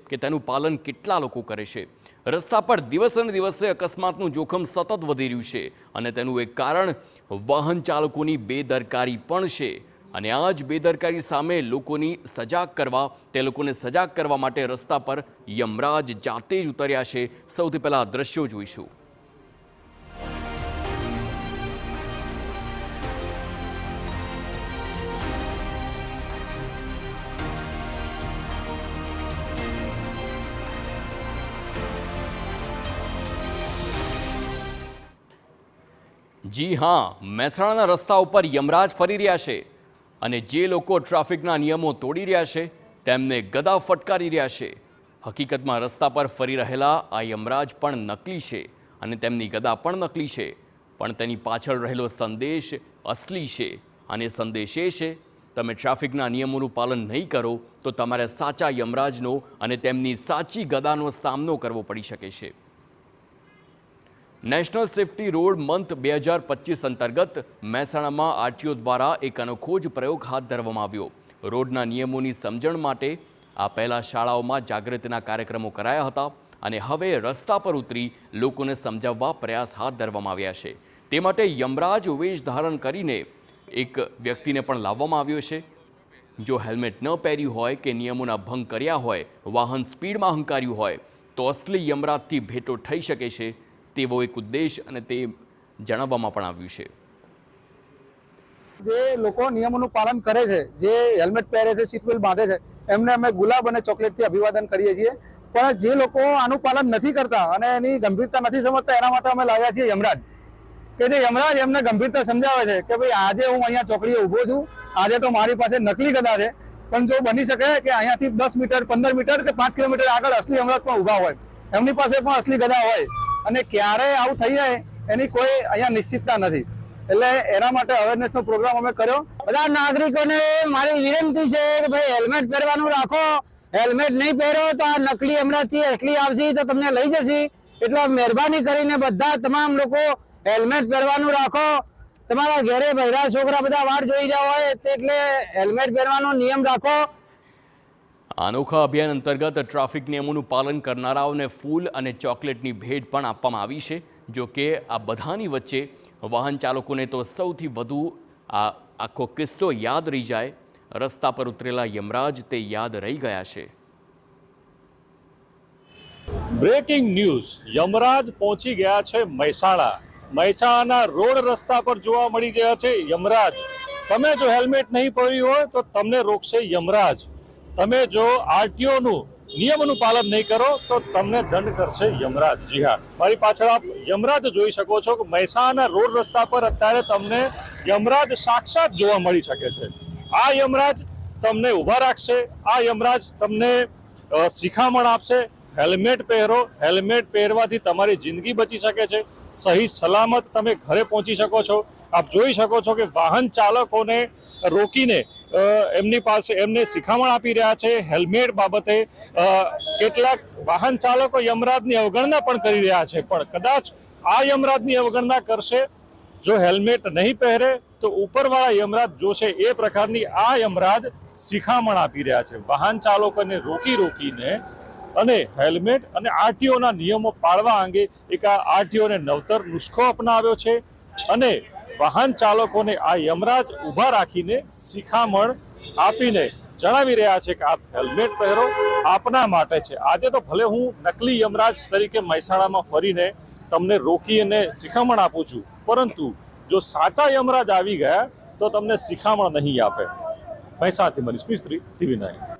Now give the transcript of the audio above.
કે તેનું પાલન કેટલા લોકો કરે છે। રસ્તા પર દિવસે ને દિવસે અકસ્માતનું જોખમ સતત વધી રહ્યું છે અને તેનું એક કારણ વાહન ચાલકોની બેદરકારી પણ છે અને આ જ બેદરકારી સામે લોકોને સજાગ કરવા માટે રસ્તા પર યમરાજ જાતે જ ઉતર્યા છે। સૌથી પહેલા આ દ્રશ્યો જોઈશું। जी हाँ, મહેસાણાના રસ્તા ઉપર યમરાજ ફરી રહ્યા છે અને જે લોકો ટ્રાફિકના નિયમો તોડી રહ્યા છે તેમને ગદા ફટકારી રહ્યા છે। હકીકતમાં રસ્તા પર ફરી રહેલા આ યમરાજ પણ નકલી છે અને તેમની ગદા પણ નકલી છે, પણ તેની પાછળ રહેલો સંદેશ અસલી છે અને સંદેશ એ છે, તમે ટ્રાફિકના નિયમોનું પાલન નહીં કરો તો તમારે સાચા યમરાજનો અને તેમની સાચી ગદાનો સામનો કરવો પડી શકે છે। નેશનલ સેફટી રોડ મંથ 2025 અંતર્ગત મહેસાણામાં આરટીઓ દ્વારા એક અનોખો જ પ્રયોગ હાથ ધરવામાં આવ્યો। રોડના નિયમોની સમજણ માટે આ પહેલા શાળાઓમાં જાગૃતિના કાર્યક્રમો કરાયા હતા અને હવે રસ્તા પર ઉતરી લોકોને સમજાવવા પ્રયાસ હાથ ધરવામાં આવ્યા છે। તે માટે યમરાજ વેશ ધારણ કરીને એક વ્યક્તિને પણ લાવવામાં આવ્યો છે। જો હેલ્મેટ ન પહેર્યું હોય કે નિયમોના ભંગ કર્યા હોય, વાહન સ્પીડમાં હંકાર્યું હોય તો અસલી યમરાજથી ભેટો થઈ શકે છે તેવો એક ઉદ્દેશ અને તે જણાવવામાં પણ આવ્યું છે। જે લોકો નિયમોનું પાલન કરે છે, જે હેલ્મેટ પહેરે છે, સીટ બેલ્ટ બાંધે છે, એમને અમે ગુલાબ અને ચોકલેટથી અભિવાદન કરીએ છીએ। પણ જે લોકો આનું પાલન નથી કરતા અને એની ગંભીરતા નથી સમજતા, એના માટે અમે લાવ્યા છીએ યમરાજ, કે જે યમરાજ એમને ગંભીરતા સમજાવે છે કે ભાઈ આજે હું અહીંયા ચોકડીએ ઊભો છું, આજે તો મારી પાસે નકલી ગદા છે, પણ જો બની શકે કે અહીંયાથી 10 મીટર 15 મીટર કે 5 કિલોમીટર આગળ અસલી યમરાજ પણ ઊભા હોય, એમની પાસે પણ અસલી ગદા હોય અને ક્યારે આવું થઈ જાય એની કોઈ અહીંયા નિશ્ચિતતા નથી। એટલે એના માટે અવેરનેસનો પ્રોગ્રામ અમે કર્યો। બધા નાગરિકોને મારી વિનંતી છે કે ભાઈ હેલ્મેટ પહેરવાનું રાખો। હેલ્મેટ નહીં પહેરો તો આ નકલી યમરાજથી એટલી આવશે તો તમને લઈ જશે। એટલે મહેરબાની કરીને બધા તમામ લોકો હેલ્મેટ પહેરવાનું રાખો। તમારા ઘરે બહેરા છોકરા બધા વાટ જોઈ રહ્યા હોય એટલે હેલ્મેટ પહેરવાનો નિયમ રાખો। અનોખા અભિયાન અંતર્ગત ટ્રાફિક નિયમોનું પાલન કરનારાઓને ફૂલ અને ચોકલેટની ભેટ પણ આપવામાં આવી છે। જો કે આ બધાની વચ્ચે વાહન ચાલકોને તો સૌથી વધુ આ આખો કિસ્સો યાદ રહી જાય। રસ્તા પર ઉતરેલા યમરાજ તે યાદ રહી ગયા છે। બ્રેકિંગ ન્યૂઝ, યમરાજ પહોંચી ગયા છે મહેસાણાના રોડ રસ્તા પર જોવા મળી ગયા છે યમરાજ। તમે જો હેલ્મેટ નહીં પહેર્યું હોય તો તમને રોકશે યમરાજ। તમે જો આરટીઓનું નિયમોનું પાલન નહીં કરો તો તમને દંડ કરશે યમરાજ। જી હા, મારી પાછળ આપ યમરાજ જોઈ શકો છો કે મહેસાણા રોડ રસ્તા પર અત્યારે તમને યમરાજ સાક્ષાત જોવા મળી શકે છે। આ યમરાજ તમને ઊભા રાખશે, આ યમરાજ તમને શિખામણ આપશે, હેલ્મેટ પહેરો। હેલ્મેટ પહેરવાથી તમારી જિંદગી બચી શકે છે, સહી સલામત તમે ઘરે પહોંચી શકો છો। આપ જોઈ શકો છો કે વાહન ચાલકોને રોકીને એમની પાસે એમને શિખામણ આપી રહ્યા છે હેલ્મેટ બાબતે। કેટલાક વાહન ચાલકો યમરાજની અવગણના પણ કરી રહ્યા છે, પણ કદાચ આ યમરાજની અવગણના કરશે જો હેલ્મેટ નહીં પહેરે તો ઉપરવાળા યમરાજ જોશે। એ પ્રકારની આ યમરાજ શિખામણ આપી રહ્યા છે વાહન ચાલકોને રોકીને અને હેલ્મેટ અને આરટીઓના નિયમો પાળવા અંગે એક આ આરટીઓને નવતર નુસ્ખો અપનાવ્યો છે અને વાહન ચાલકોને આ યમરાજ ઊભા રાખીને શિખામણ આપીને જણાવી રહ્યા છે કે આપ હેલ્મેટ પહેરો, આપના માટે છે। આજે તો ભલે હું નકલી યમરાજ તરીકે મહેસાણામાં ફરીને તમને રોકી અને શિખામણ આપું છું, પરંતુ જો સાચા યમરાજ આવી ગયા તો તમને શિખામણ નહીં આપે। મહેસાણાથી મનીષ મિસ્ત્રી, TV9।